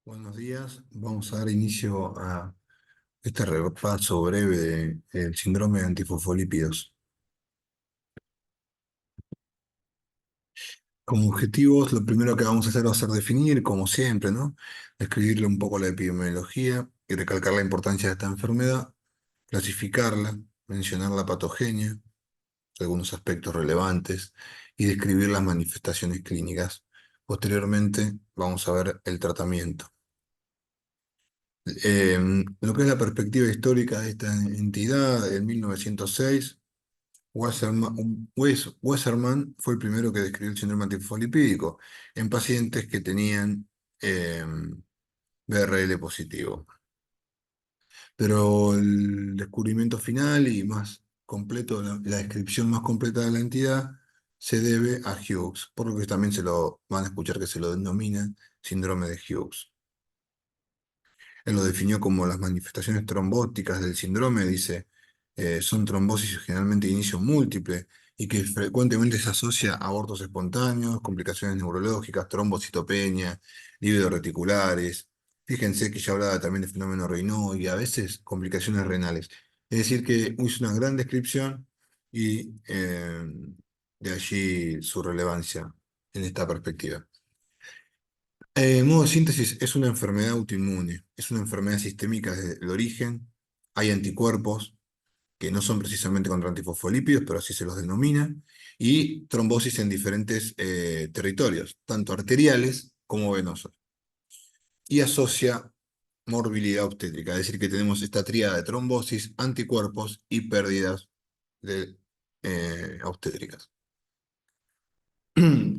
Buenos días, vamos a dar inicio a este repaso breve del síndrome de antifosfolípidos. Como objetivos, lo primero que vamos a hacer va a ser definir, como siempre, ¿no? Describirle un poco la epidemiología y recalcar la importancia de esta enfermedad, clasificarla, mencionar la patogenia, algunos aspectos relevantes y describir las manifestaciones clínicas. Posteriormente, vamos a ver el tratamiento. Lo que es la perspectiva histórica de esta entidad, en 1906, Wasserman fue el primero que describió el síndrome antifosfolipídico en pacientes que tenían eh, BRL positivo. Pero el descubrimiento final y más completo, la descripción más completa de la entidad, se debe a Hughes, por lo que también se lo van a escuchar que se lo denomina síndrome de Hughes. Él lo definió como las manifestaciones trombóticas del síndrome, dice, son trombosis generalmente de inicio múltiple y que frecuentemente se asocia a abortos espontáneos, complicaciones neurológicas, trombocitopenia, lívidos reticulares. Fíjense que ya hablaba también de fenómeno Raynaud y a veces complicaciones renales. Es decir, que hizo una gran descripción y de allí su relevancia en esta perspectiva. En modo de síntesis, es una enfermedad autoinmune, es una enfermedad sistémica desde el origen. Hay anticuerpos que no son precisamente contra antifosfolípidos, pero así se los denomina, y trombosis en diferentes territorios, tanto arteriales como venosos. Y asocia morbilidad obstétrica, es decir, que tenemos esta tríada de trombosis, anticuerpos y pérdidas de, obstétricas.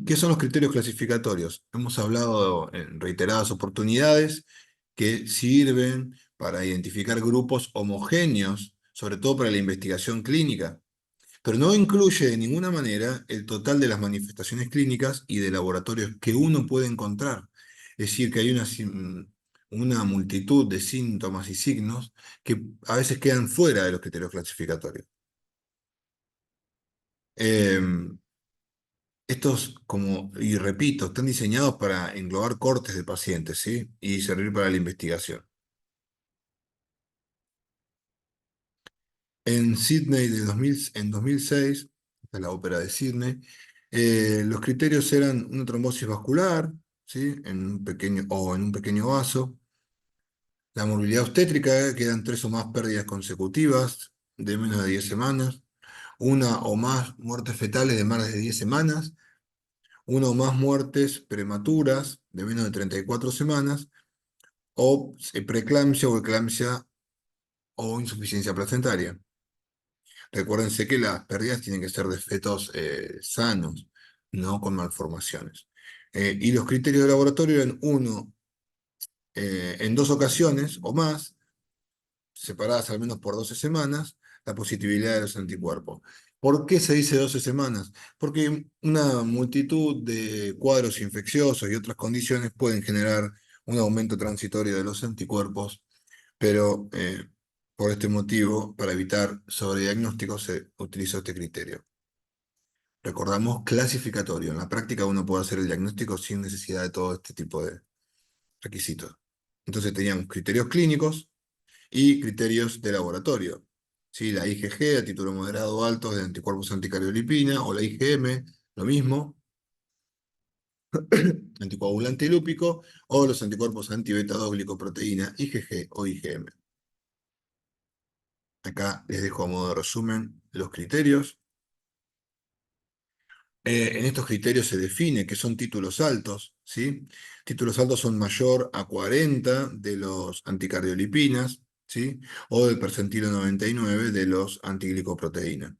¿Qué son los criterios clasificatorios? Hemos hablado en reiteradas oportunidades que sirven para identificar grupos homogéneos, sobre todo para la investigación clínica, pero no incluye de ninguna manera el total de las manifestaciones clínicas y de laboratorios que uno puede encontrar. Es decir, que hay una multitud de síntomas y signos que a veces quedan fuera de los criterios clasificatorios. Em, Estos, como, y repito, están diseñados para englobar cortes de pacientes, ¿sí? Y servir para la investigación. En Sydney en 2006, esta es la ópera de Sydney, los criterios eran una trombosis vascular, ¿sí? En un pequeño vaso. La morbilidad obstétrica, quedan tres o más pérdidas consecutivas de menos de 10 semanas. Una o más muertes fetales de más de 10 semanas. Una o más muertes prematuras de menos de 34 semanas, o preeclampsia o eclampsia o insuficiencia placentaria. Recuérdense que las pérdidas tienen que ser de fetos sanos, no con malformaciones. Y los criterios de laboratorio eran uno, en dos ocasiones o más, separadas al menos por 12 semanas, la positividad de los anticuerpos. ¿Por qué se dice 12 semanas? Porque una multitud de cuadros infecciosos y otras condiciones pueden generar un aumento transitorio de los anticuerpos, pero por este motivo, para evitar sobrediagnóstico, se utilizó este criterio. Recordamos clasificatorio. En la práctica uno puede hacer el diagnóstico sin necesidad de todo este tipo de requisitos. Entonces teníamos criterios clínicos y criterios de laboratorio. ¿Sí? La IgG a título moderado o alto de anticuerpos anticardiolipina, o la IgM, lo mismo, anticoagulante lúpico, o los anticuerpos anti-beta 2 glicoproteína, IgG o IgM. Acá les dejo a modo de resumen los criterios. En estos criterios se define que son títulos altos, ¿sí? Títulos altos son mayor a 40 de los anticardiolipinas, ¿sí? O del percentilo 99 de los antiglicoproteínas.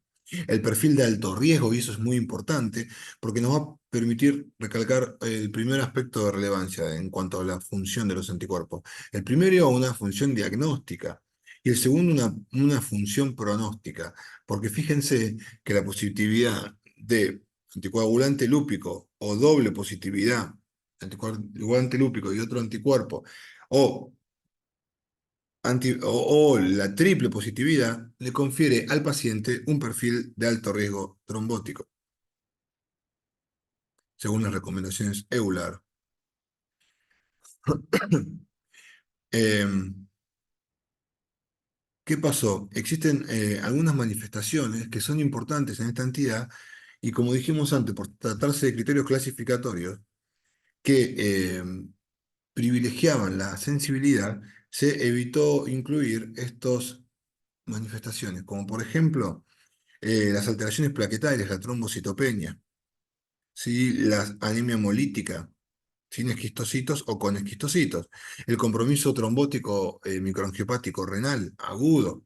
El perfil de alto riesgo, y eso es muy importante, porque nos va a permitir recalcar el primer aspecto de relevancia en cuanto a la función de los anticuerpos. El primero, una función diagnóstica, y el segundo, una función pronóstica, porque fíjense que la positividad de anticoagulante lúpico o doble positividad, anticoagulante lúpico y otro anticuerpo, o, o la triple positividad, le confiere al paciente un perfil de alto riesgo trombótico, según las recomendaciones EULAR. Em, ¿Qué pasó? Existen algunas manifestaciones que son importantes en esta entidad y como dijimos antes, por tratarse de criterios clasificatorios que privilegiaban la sensibilidad, se evitó incluir estas manifestaciones, como por ejemplo las alteraciones plaquetarias, la trombocitopenia, ¿sí? La anemia hemolítica, sin esquistocitos o con esquistocitos, el compromiso trombótico microangiopático renal agudo,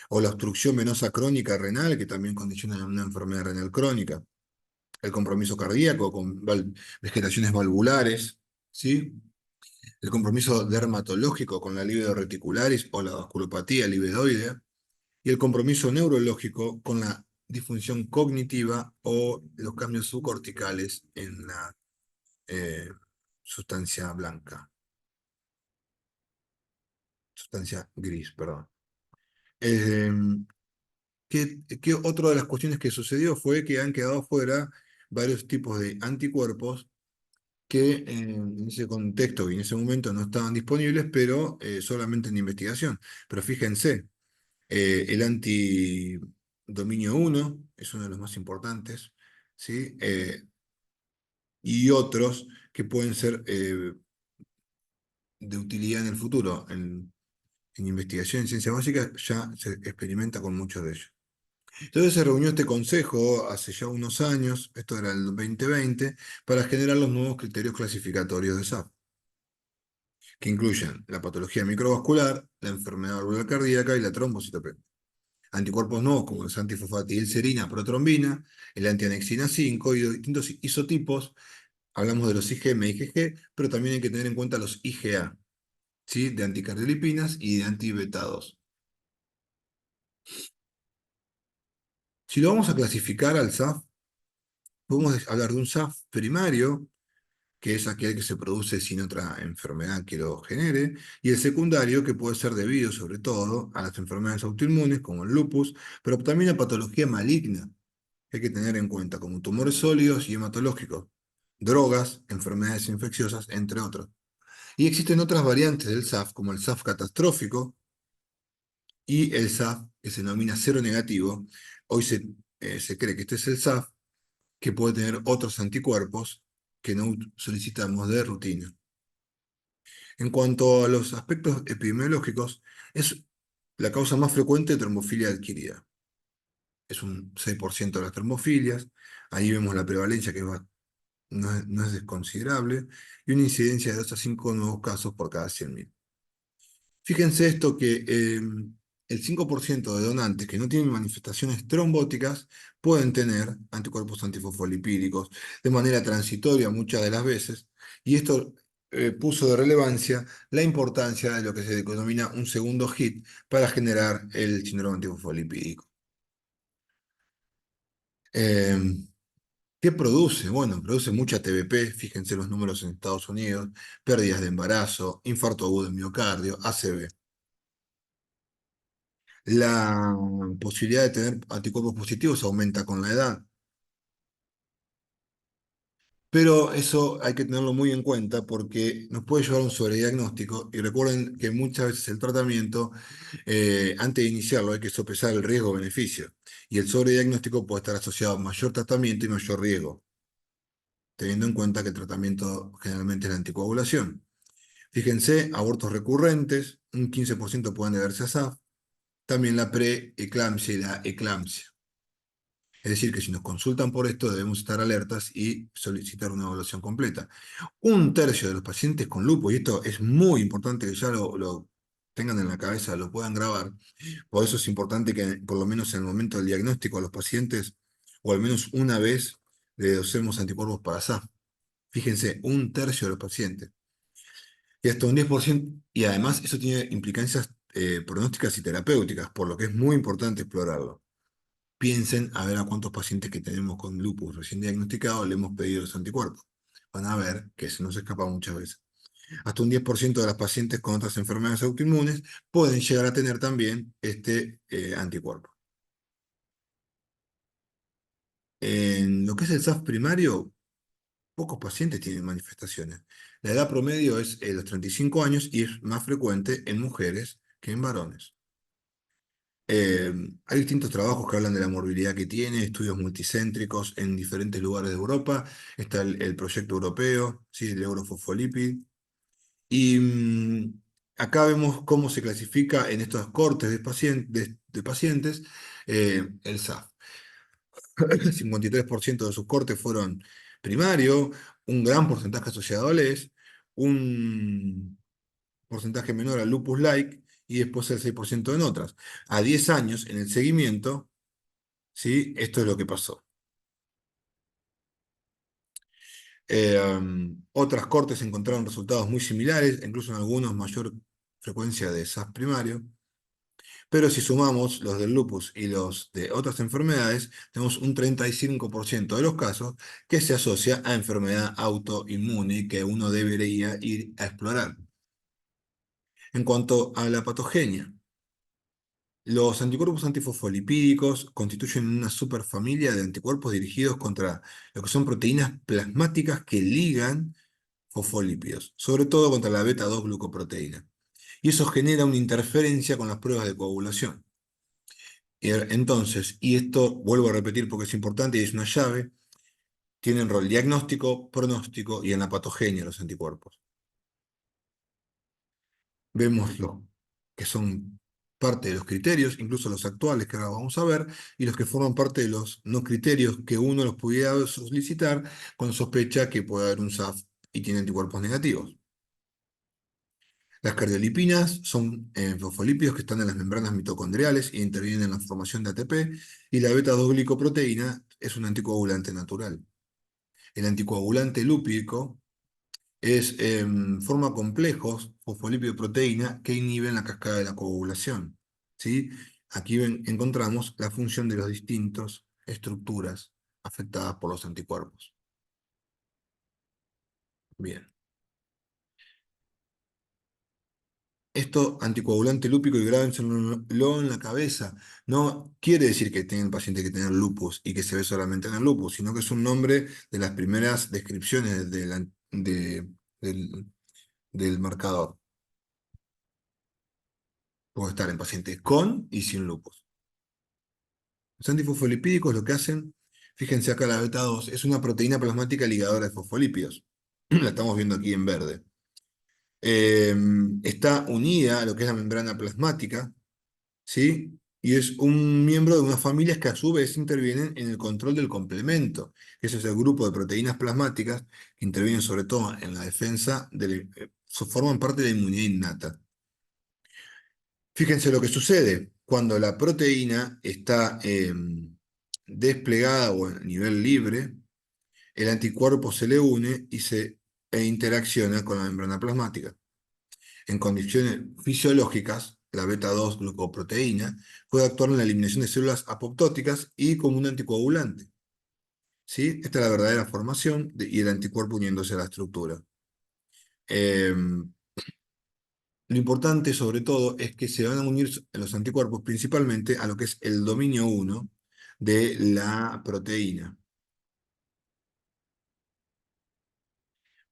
o la obstrucción venosa crónica renal, que también condiciona una enfermedad renal crónica, el compromiso cardíaco con vegetaciones valvulares, ¿sí? El compromiso dermatológico con la libido reticularis o la vasculopatía libedoidea, y el compromiso neurológico con la disfunción cognitiva o los cambios subcorticales en la eh, sustancia blanca, sustancia gris, perdón. Eh, ¿Qué otra de las cuestiones que sucedió fue que han quedado fuera varios tipos de anticuerpos que en ese contexto y en ese momento no estaban disponibles, pero solamente en investigación? Pero fíjense, el antidominio 1 es uno de los más importantes, ¿sí? Y otros que pueden ser de utilidad en el futuro. En investigación en ciencias básicas ya se experimenta con muchos de ellos. Entonces se reunió este consejo hace ya unos años, esto era el 2020, para generar los nuevos criterios clasificatorios de SAP, que incluyen la patología microvascular, la enfermedad valvular cardíaca y la trombocitopenia. Anticuerpos nuevos como el antifosfatidilcerina protrombina, el antianexina 5 y distintos isotipos. Hablamos de los IgM y IgG, pero también hay que tener en cuenta los IgA, ¿sí? De anticardiolipinas y de antibeta 2. Si lo vamos a clasificar al SAF, podemos hablar de un SAF primario, que es aquel que se produce sin otra enfermedad que lo genere, y el secundario, que puede ser debido sobre todo a las enfermedades autoinmunes, como el lupus, pero también a patología maligna, que hay que tener en cuenta, como tumores sólidos y hematológicos, drogas, enfermedades infecciosas, entre otros. Y existen otras variantes del SAF, como el SAF catastrófico y el SAF, que se denomina cero negativo. Hoy se cree que este es el SAF, que puede tener otros anticuerpos que no solicitamos de rutina. En cuanto a los aspectos epidemiológicos, es la causa más frecuente de trombofilia adquirida. Es un 6% de las trombofilias. Ahí vemos la prevalencia que no es desconsiderable y una incidencia de 2 a 5 nuevos casos por cada 100.000. Fíjense esto que el 5% de donantes que no tienen manifestaciones trombóticas pueden tener anticuerpos antifosfolipídicos de manera transitoria muchas de las veces, y esto puso de relevancia la importancia de lo que se denomina un segundo hit para generar el síndrome antifosfolipídico. Eh, ¿Qué produce? Bueno, produce mucha TBP, fíjense los números en Estados Unidos, pérdidas de embarazo, infarto agudo de miocardio, ACV. La posibilidad de tener anticuerpos positivos aumenta con la edad, pero eso hay que tenerlo muy en cuenta porque nos puede llevar a un sobrediagnóstico y recuerden que muchas veces el tratamiento, antes de iniciarlo, hay que sopesar el riesgo-beneficio y el sobrediagnóstico puede estar asociado a mayor tratamiento y mayor riesgo, teniendo en cuenta que el tratamiento generalmente es la anticoagulación. Fíjense, abortos recurrentes, un 15% pueden deberse a SAF, también la preeclampsia y la eclampsia. Es decir, que si nos consultan por esto debemos estar alertas y solicitar una evaluación completa. Un tercio de los pacientes con lupus, y esto es muy importante que ya lo tengan en la cabeza, lo puedan grabar, por eso es importante que por lo menos en el momento del diagnóstico a los pacientes, o al menos una vez, le dosemos anticuerpos para SAF. Fíjense, un tercio de los pacientes. Y hasta un 10%, y además eso tiene implicancias pronósticas y terapéuticas, por lo que es muy importante explorarlo. Piensen a ver a cuántos pacientes que tenemos con lupus recién diagnosticados le hemos pedido los anticuerpos. Van a ver que se nos escapa muchas veces. Hasta un 10% de las pacientes con otras enfermedades autoinmunes pueden llegar a tener también este anticuerpo. En lo que es el SAF primario, Pocos pacientes tienen manifestaciones. La edad promedio es los 35 años y es más frecuente en mujeres que en varones. Eh, Hay distintos trabajos que hablan de la morbilidad que tiene, estudios multicéntricos en diferentes lugares de Europa. Está el proyecto europeo, ¿sí? El Eurofosfolipid. Y acá vemos cómo se clasifica en estos cortes de pacientes el SAF. El 53% de sus cortes fueron primario, un gran porcentaje asociado a LES, un porcentaje menor al lupus-like y después el 6% en otras. A 10 años, en el seguimiento, ¿sí? Esto es lo que pasó. Otras cortes encontraron resultados muy similares, incluso en algunos mayor frecuencia de SAS primario, pero si sumamos los del lupus y los de otras enfermedades, tenemos un 35% de los casos que se asocia a enfermedad autoinmune que uno debería ir a explorar. En cuanto a la patogenia, los anticuerpos antifosfolipídicos constituyen una superfamilia de anticuerpos dirigidos contra lo que son proteínas plasmáticas que ligan fosfolípidos, sobre todo contra la beta-2 glucoproteína. Y eso genera una interferencia con las pruebas de coagulación. Entonces, y esto vuelvo a repetir porque es importante y es una llave, tienen rol diagnóstico, pronóstico y en la patogenia los anticuerpos. Vemos los que son parte de los criterios, incluso los actuales que ahora vamos a ver, y los que forman parte de los no criterios que uno los pudiera solicitar con sospecha que puede haber un SAF y tiene anticuerpos negativos. Las cardiolipinas son fosfolípidos que están en las membranas mitocondriales y intervienen en la formación de ATP, y la beta-2 glicoproteína es un anticoagulante natural. El anticoagulante lúpico forma complejos fosfolípido-proteína que inhiben la cascada de la coagulación. ¿Sí? Aquí encontramos la función de las distintas estructuras afectadas por los anticuerpos. Bien. Esto, anticoagulante lúpico y grábenselo en la cabeza. No quiere decir que tenga el paciente que tener lupus y que se ve solamente en el lupus, sino que es un nombre de las primeras descripciones del marcador. Puede estar en pacientes con y sin lupus. Los antifosfolipídicos lo que hacen, fíjense acá la beta 2 es una proteína plasmática ligadora de fosfolípidos. La estamos viendo aquí en verde. Está unida a lo que es la membrana plasmática, ¿sí? Y es un miembro de unas familias que a su vez intervienen en el control del complemento. Ese es el grupo de proteínas plasmáticas que intervienen sobre todo en la defensa, forman parte de la inmunidad innata. Fíjense lo que sucede cuando la proteína está desplegada o a nivel libre, el anticuerpo se le une e interacciona con la membrana plasmática. En condiciones fisiológicas, la beta-2 glucoproteína puede actuar en la eliminación de células apoptóticas y como un anticoagulante. ¿Sí? Esta es la verdadera formación y el anticuerpo uniéndose a la estructura. Lo importante, sobre todo, es que se van a unir los anticuerpos principalmente a lo que es el dominio 1 de la proteína.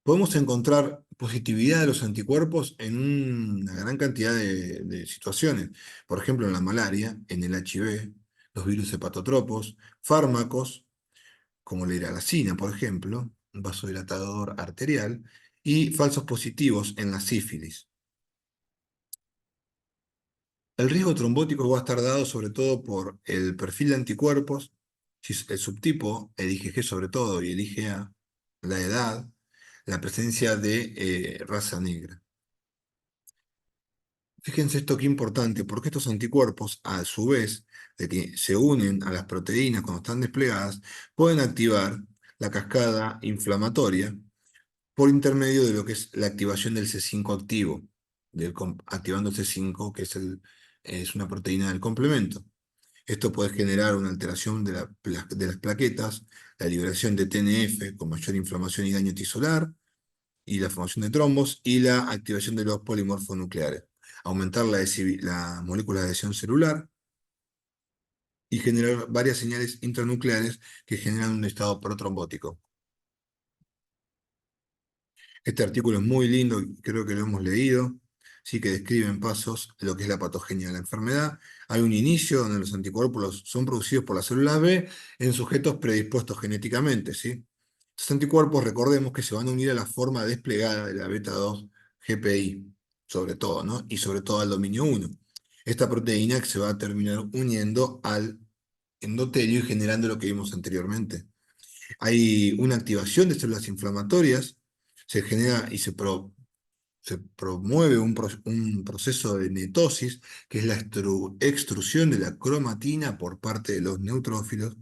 Podemos encontrar positividad de los anticuerpos en una gran cantidad de situaciones. Por ejemplo, en la malaria, en el HIV, los virus hepatotropos, fármacos, como la hidralazina, por ejemplo, un vasodilatador arterial, y falsos positivos en la sífilis. El riesgo trombótico va a estar dado sobre todo por el perfil de anticuerpos, el subtipo, el IgG sobre todo y el IgA, la edad, la presencia de raza negra. Fíjense esto qué importante, porque estos anticuerpos, a su vez de que se unen a las proteínas cuando están desplegadas, pueden activar la cascada inflamatoria por intermedio de lo que es la activación del C5 activo, activando el C5, que es una proteína del complemento. Esto puede generar una alteración de las plaquetas, la liberación de TNF con mayor inflamación y daño tisolar, y la formación de trombos, y la activación de los polimorfos nucleares. Aumentar la molécula de adhesión celular y generar varias señales intranucleares que generan un estado protrombótico. Este artículo es muy lindo, creo que lo hemos leído, sí que describe en pasos lo que es la patogenia de la enfermedad. Hay un inicio donde los anticuerpos son producidos por las células B en sujetos predispuestos genéticamente, ¿sí? Estos anticuerpos, recordemos que se van a unir a la forma desplegada de la beta 2 GPI, sobre todo, ¿no? Y sobre todo al dominio 1. Esta proteína que se va a terminar uniendo al endotelio y generando lo que vimos anteriormente. Hay una activación de células inflamatorias, se genera y se promueve un proceso de netosis, que es la extrusión de la cromatina por parte de los neutrófilos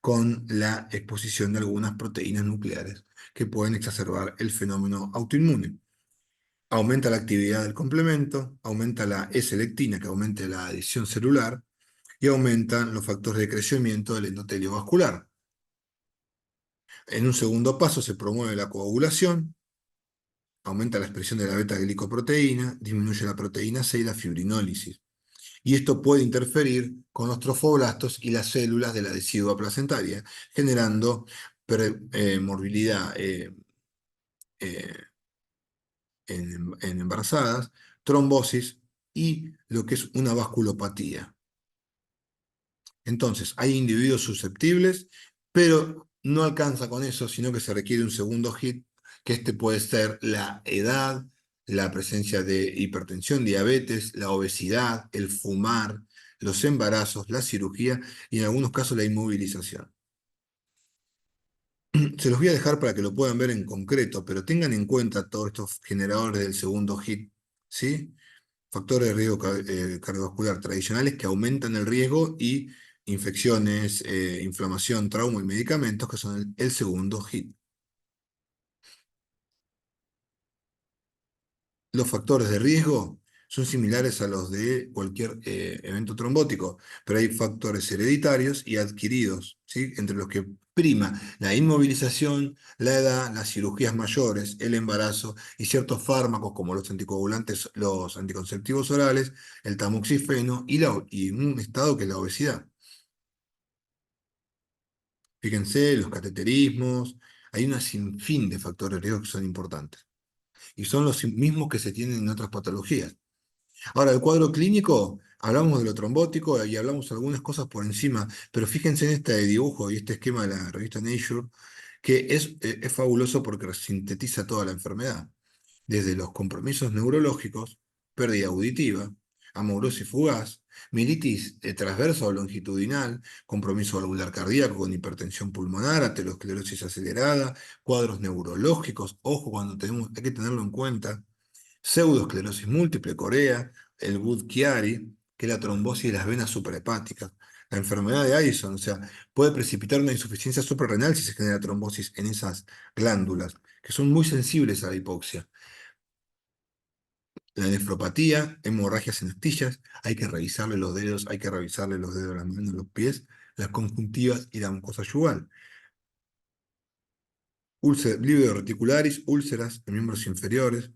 con la exposición de algunas proteínas nucleares que pueden exacerbar el fenómeno autoinmune. Aumenta la actividad del complemento, aumenta la S-lectina, que aumenta la adhesión celular, y aumentan los factores de crecimiento del endotelio vascular. En un segundo paso se promueve la coagulación, aumenta la expresión de la beta-glicoproteína, disminuye la proteína C y la fibrinólisis. Y esto puede interferir con los trofoblastos y las células de la decidua placentaria, generando morbilidad eh, en embarazadas, trombosis y lo que es una vasculopatía. Entonces, hay individuos susceptibles, pero no alcanza con eso, sino que se requiere un segundo hit, que este puede ser la edad, la presencia de hipertensión, diabetes, la obesidad, el fumar, los embarazos, la cirugía y en algunos casos la inmovilización. Se los voy a dejar para que lo puedan ver en concreto, pero tengan en cuenta todos estos generadores del segundo hit, ¿sí? Factores de riesgo cardiovascular tradicionales que aumentan el riesgo y infecciones, inflamación, trauma y medicamentos, que son el segundo hit. Los factores de riesgo son similares a los de cualquier evento trombótico, pero hay factores hereditarios y adquiridos, ¿sí? Entre los que prima la inmovilización, la edad, las cirugías mayores, el embarazo y ciertos fármacos como los anticoagulantes, los anticonceptivos orales, el tamoxifeno y un estado que es la obesidad. Fíjense, los cateterismos, hay una sinfín de factores de riesgo que son importantes y son los mismos que se tienen en otras patologías. Ahora, el cuadro clínico, hablamos de lo trombótico y hablamos algunas cosas por encima, pero fíjense en este dibujo y este esquema de la revista Nature, que es fabuloso porque sintetiza toda la enfermedad, desde los compromisos neurológicos, pérdida auditiva, amaurosis fugaz, mielitis transversa o longitudinal, compromiso valvular cardíaco con hipertensión pulmonar, aterosclerosis acelerada, cuadros neurológicos, ojo cuando hay que tenerlo en cuenta, pseudoesclerosis múltiple, Corea, el Budd-Chiari, que es la trombosis de las venas suprahepáticas, la enfermedad de Addison, o sea, puede precipitar una insuficiencia suprarrenal si se genera trombosis en esas glándulas, que son muy sensibles a la hipoxia. La nefropatía, hemorragias en astillas, hay que revisarle los dedos, hay que revisarle los dedos de las manos, los pies, las conjuntivas y la mucosa yugal. Lívido reticularis, úlceras en miembros inferiores,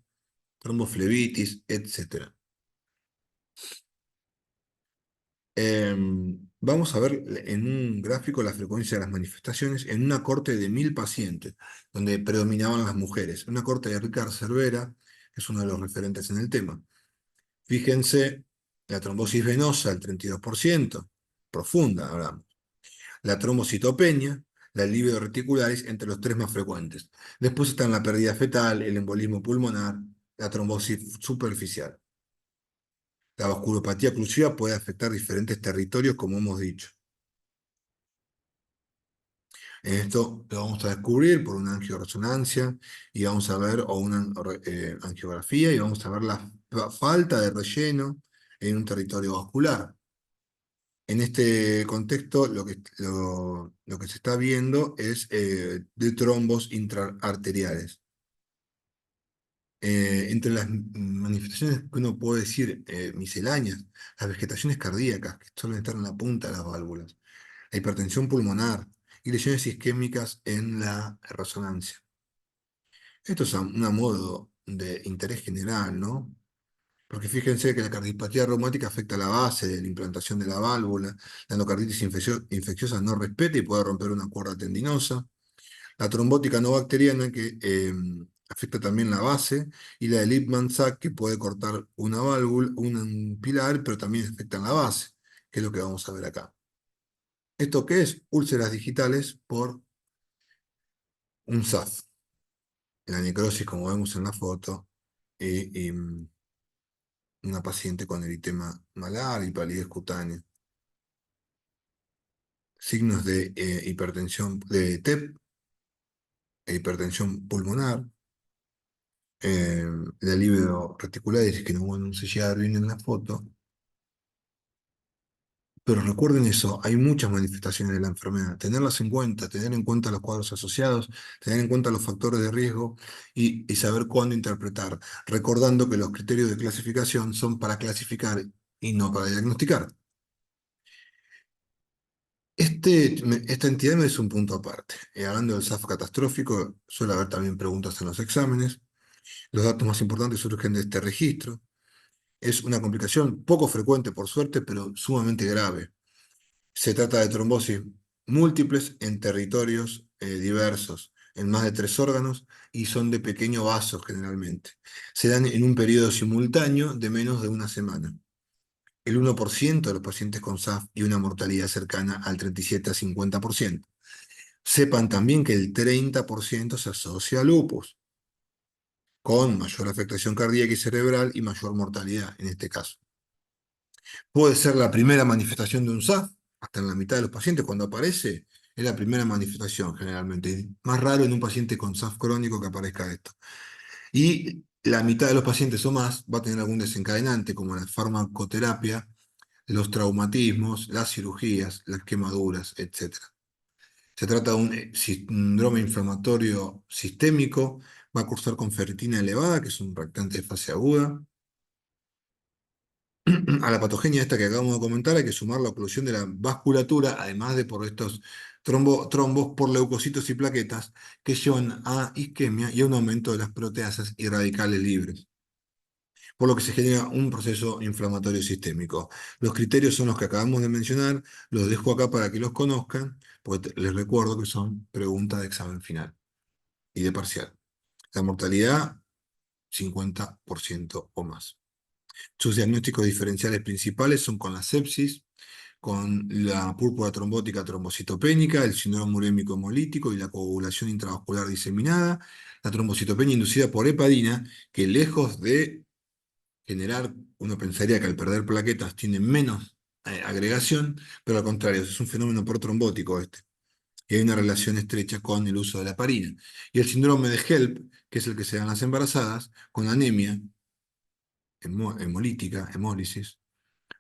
tromboflebitis, etc. Vamos a ver en un gráfico la frecuencia de las manifestaciones en una corte de 1000 pacientes, donde predominaban las mujeres. Una corte de Ricard Cervera, que es uno de los referentes en el tema. Fíjense, la trombosis venosa, el 32%, profunda, hablamos. La trombocitopenia, la libido reticularis, entre los tres más frecuentes. Después están la pérdida fetal, el embolismo pulmonar, la trombosis superficial. La vasculopatía oclusiva puede afectar diferentes territorios, como hemos dicho. Esto lo vamos a descubrir por una angioresonancia y vamos a ver, o una angiografía, y vamos a ver la falta de relleno en un territorio vascular. En este contexto, lo que se está viendo es de trombos intraarteriales. Entre las manifestaciones que uno puede decir misceláneas, las vegetaciones cardíacas, que suelen estar en la punta de las válvulas, la hipertensión pulmonar y lesiones isquémicas en la resonancia. Esto es a modo de interés general, ¿no? Porque fíjense que la cardiopatía reumática afecta la base de la implantación de la válvula, la endocarditis infecciosa no respeta y puede romper una cuerda tendinosa, la trombótica no bacteriana que afecta también la base, y la de Lippmann-Sachs, que puede cortar una válvula, un pilar, pero también afecta en la base, que es lo que vamos a ver acá. ¿Esto qué es? Úlceras digitales por un SAF. La necrosis, como vemos en la foto, y una paciente con eritema malar y palidez cutánea. Signos de hipertensión, de TEP, e hipertensión pulmonar, el alivio reticular, que no se llega a ver bien en la foto. Pero recuerden eso, hay muchas manifestaciones de la enfermedad. Tenerlas en cuenta, tener en cuenta los cuadros asociados, tener en cuenta los factores de riesgo y saber cuándo interpretar, recordando que los criterios de clasificación son para clasificar y no para diagnosticar. Esta entidad me es un punto aparte. Hablando del SAF catastrófico, suele haber también preguntas en los exámenes. Los datos más importantes surgen de este registro. Es una complicación poco frecuente, por suerte, pero sumamente grave. Se trata de trombosis múltiples en territorios diversos, en más de 3 órganos, y son de pequeño vaso generalmente. Se dan en un periodo simultáneo de menos de una semana. El 1% de los pacientes con SAF y una mortalidad cercana al 37 a 50%. Sepan también que el 30% se asocia a lupus, con mayor afectación cardíaca y cerebral y mayor mortalidad en este caso. Puede ser la primera manifestación de un SAF, hasta en la mitad de los pacientes, cuando aparece, es la primera manifestación generalmente. Es más raro en un paciente con SAF crónico que aparezca esto. Y la mitad de los pacientes o más va a tener algún desencadenante, como la farmacoterapia, los traumatismos, las cirugías, las quemaduras, etc. Se trata de un síndrome inflamatorio sistémico, va a cursar con ferritina elevada, que es un reactante de fase aguda. A la patogenia esta que acabamos de comentar hay que sumar la oclusión de la vasculatura, además de por estos trombos por leucocitos y plaquetas que llevan a isquemia y a un aumento de las proteasas y radicales libres, por lo que se genera un proceso inflamatorio sistémico. Los criterios son los que acabamos de mencionar, los dejo acá para que los conozcan, porque les recuerdo que son preguntas de examen final y de parcial. La mortalidad, 50% o más. Sus diagnósticos diferenciales principales son con la sepsis, con la púrpura trombótica trombocitopénica, el síndrome urémico hemolítico y la coagulación intravascular diseminada, la trombocitopenia inducida por heparina, que lejos de generar, uno pensaría que al perder plaquetas tiene menos agregación, pero al contrario, es un fenómeno protrombótico este. Y hay una relación estrecha con el uso de la heparina. Y el síndrome de HELP, que es el que se dan las embarazadas, con anemia hemolítica, hemólisis,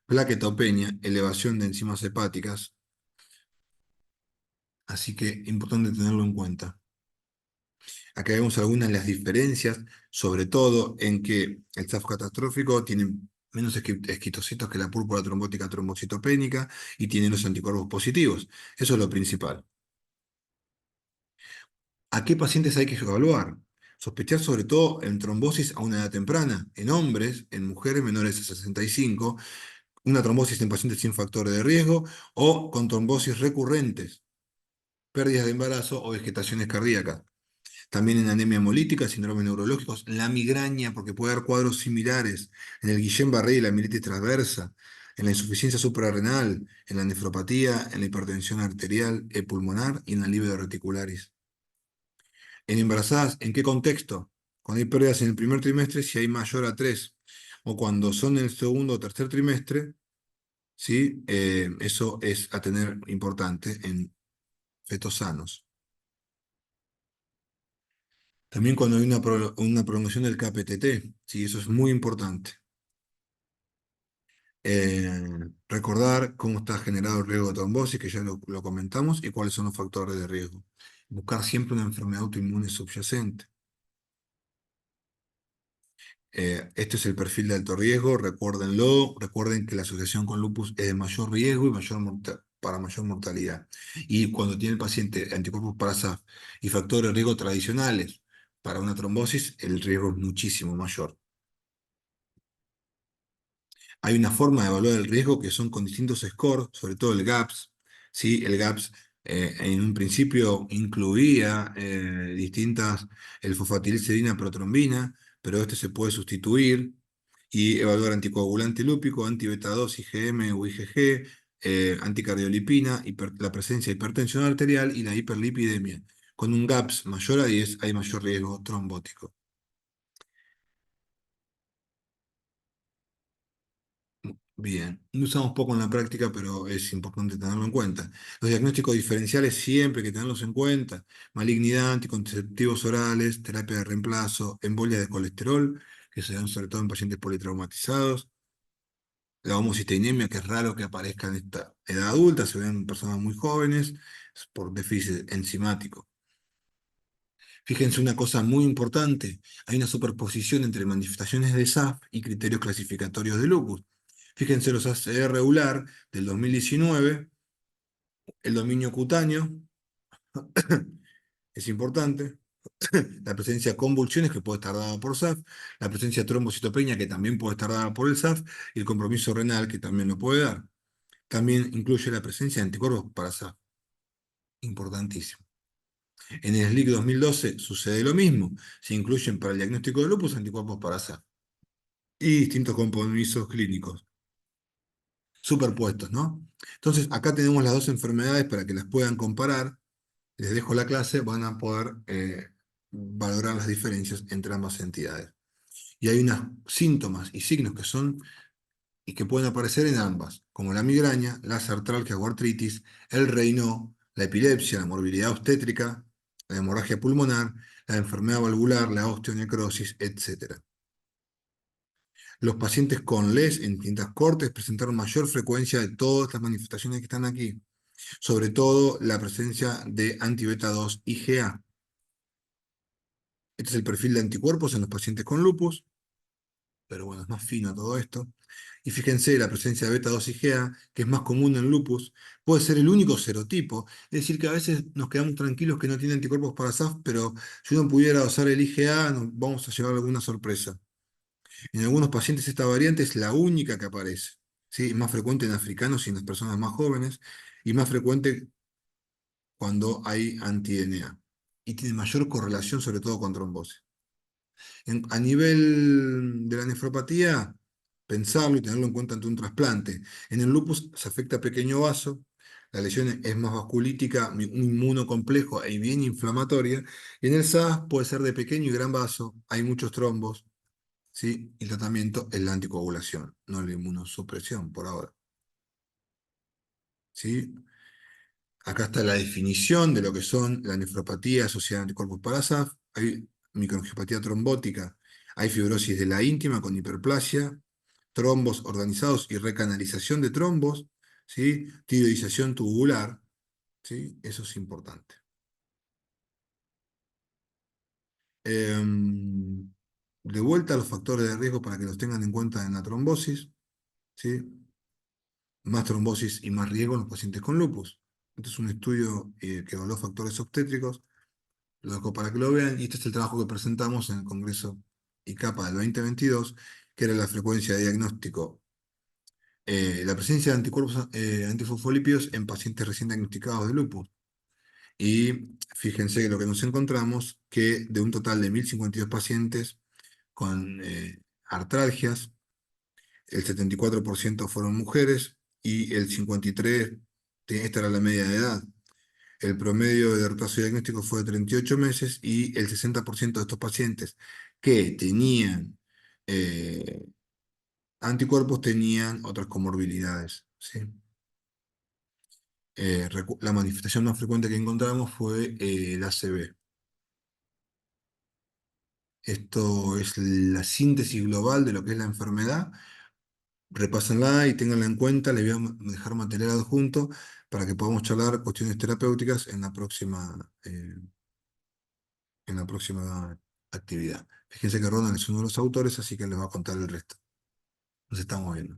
plaquetopenia, elevación de enzimas hepáticas, así que importante tenerlo en cuenta. Acá vemos algunas de las diferencias, sobre todo en que el SAF catastrófico tiene menos esquitocitos que la púrpura trombótica trombocitopénica y tiene los anticuerpos positivos. Eso es lo principal. ¿A qué pacientes hay que evaluar? Sospechar sobre todo en trombosis a una edad temprana, en hombres, en mujeres menores de 65, una trombosis en pacientes sin factores de riesgo o con trombosis recurrentes, pérdidas de embarazo o vegetaciones cardíacas. También en anemia hemolítica, síndromes neurológicos, la migraña, porque puede haber cuadros similares en el Guillain-Barré y la mielitis transversa, en la insuficiencia suprarrenal, en la nefropatía, en la hipertensión arterial, pulmonar y en la libido reticularis. En embarazadas, ¿en qué contexto? Cuando hay pérdidas en el primer trimestre, si hay mayor a 3, o cuando son en el segundo o tercer trimestre, ¿sí? Eso es a tener importante en fetos sanos. También cuando hay una prolongación del KPTT, sí, eso es muy importante. Eh, Recordar cómo está generado el riesgo de trombosis, que ya lo comentamos, y cuáles son los factores de riesgo. Buscar siempre una enfermedad autoinmune subyacente. Este es el perfil de alto riesgo, recuérdenlo. Recuerden que la asociación con lupus es de mayor riesgo y para mayor mortalidad. Y cuando tiene el paciente anticuerpos para SAF y factores de riesgo tradicionales para una trombosis, el riesgo es muchísimo mayor. Hay una forma de evaluar el riesgo que son con distintos scores, sobre todo el GAPS, ¿sí? El GAPS En un principio incluía el fosfatilicerina protrombina, pero este se puede sustituir y evaluar anticoagulante lúpico, anti-beta 2, IgM o IgG, anticardiolipina, la presencia de hipertensión arterial y la hiperlipidemia. Con un GAPS mayor a 10 hay mayor riesgo trombótico. Bien, lo usamos poco en la práctica, pero es importante tenerlo en cuenta. Los diagnósticos diferenciales siempre hay que tenerlos en cuenta. Malignidad, anticonceptivos orales, terapia de reemplazo, embolia de colesterol, que se dan sobre todo en pacientes politraumatizados. La homociteinemia, que es raro que aparezca en esta edad adulta, se ve en personas muy jóvenes, es por déficit enzimático. Fíjense una cosa muy importante, hay una superposición entre manifestaciones de SAF y criterios clasificatorios de lupus. Fíjense los ACR regular del 2019, el dominio cutáneo es importante, la presencia de convulsiones que puede estar dada por SAF, la presencia de trombocitopenia que también puede estar dada por el SAF y el compromiso renal que también lo puede dar. También incluye la presencia de anticuerpos para SAF, importantísimo. En el SLIC 2012 sucede lo mismo, se incluyen para el diagnóstico de lupus anticuerpos para SAF y distintos compromisos clínicos superpuestos, ¿no? Entonces, acá tenemos las dos enfermedades para que las puedan comparar. Les dejo la clase, van a poder valorar las diferencias entre ambas entidades. Y hay unos síntomas y signos que son y que pueden aparecer en ambas, como la migraña, la artralgia o artritis, el Raynaud, la epilepsia, la morbilidad obstétrica, la hemorragia pulmonar, la enfermedad valvular, la osteonecrosis, etc. Los pacientes con LES en tintas cortes presentaron mayor frecuencia de todas estas manifestaciones que están aquí, sobre todo la presencia de anti-beta 2 IgA. Este es el perfil de anticuerpos en los pacientes con lupus, pero bueno, es más fino todo esto. Y fíjense, la presencia de beta 2 IgA, que es más común en lupus, puede ser el único serotipo. Es decir, que a veces nos quedamos tranquilos que no tiene anticuerpos para SAF, pero si uno pudiera usar el IgA, nos vamos a llevar alguna sorpresa. En algunos pacientes esta variante es la única que aparece. ¿Sí? Es más frecuente en africanos y en las personas más jóvenes, y más frecuente cuando hay anti-DNA. Y tiene mayor correlación sobre todo con trombosis. A nivel de la nefropatía, pensarlo y tenerlo en cuenta ante un trasplante. En el lupus se afecta a pequeño vaso, la lesión es más vasculítica, un inmunocomplejo y bien inflamatoria. Y en el SAS puede ser de pequeño y gran vaso, hay muchos trombos, ¿sí? Y el tratamiento es la anticoagulación, no la inmunosupresión por ahora. ¿Sí? Acá está la definición de lo que son la nefropatía asociada a anticuerpos para SAF. Hay microangiopatía trombótica, hay fibrosis de la íntima con hiperplasia, trombos organizados y recanalización de trombos, ¿sí? Tiroidización tubular, ¿sí? Eso es importante. De vuelta a los factores de riesgo para que los tengan en cuenta en la trombosis, ¿sí? Más trombosis y más riesgo en los pacientes con lupus. Este es un estudio que evaluó factores obstétricos. Lo dejo para que lo vean. Y este es el trabajo que presentamos en el Congreso ICAPA del 2022, que era la frecuencia de diagnóstico, la presencia de anticuerpos antifosfolípidos en pacientes recién diagnosticados de lupus. Y fíjense que lo que nos encontramos, que de un total de 1052 pacientes con artralgias, el 74% fueron mujeres y el 53%, esta era la media de edad. El promedio de retraso diagnóstico fue de 38 meses y el 60% de estos pacientes que tenían eh, anticuerpos tenían otras comorbilidades, ¿sí? La manifestación más frecuente que encontramos fue el ACV. Esto es la síntesis global de lo que es la enfermedad. Repásenla y ténganla en cuenta. Les voy a dejar material adjunto para que podamos charlar cuestiones terapéuticas en la próxima actividad. Fíjense que Ronald es uno de los autores, así que les va a contar el resto. Nos estamos viendo.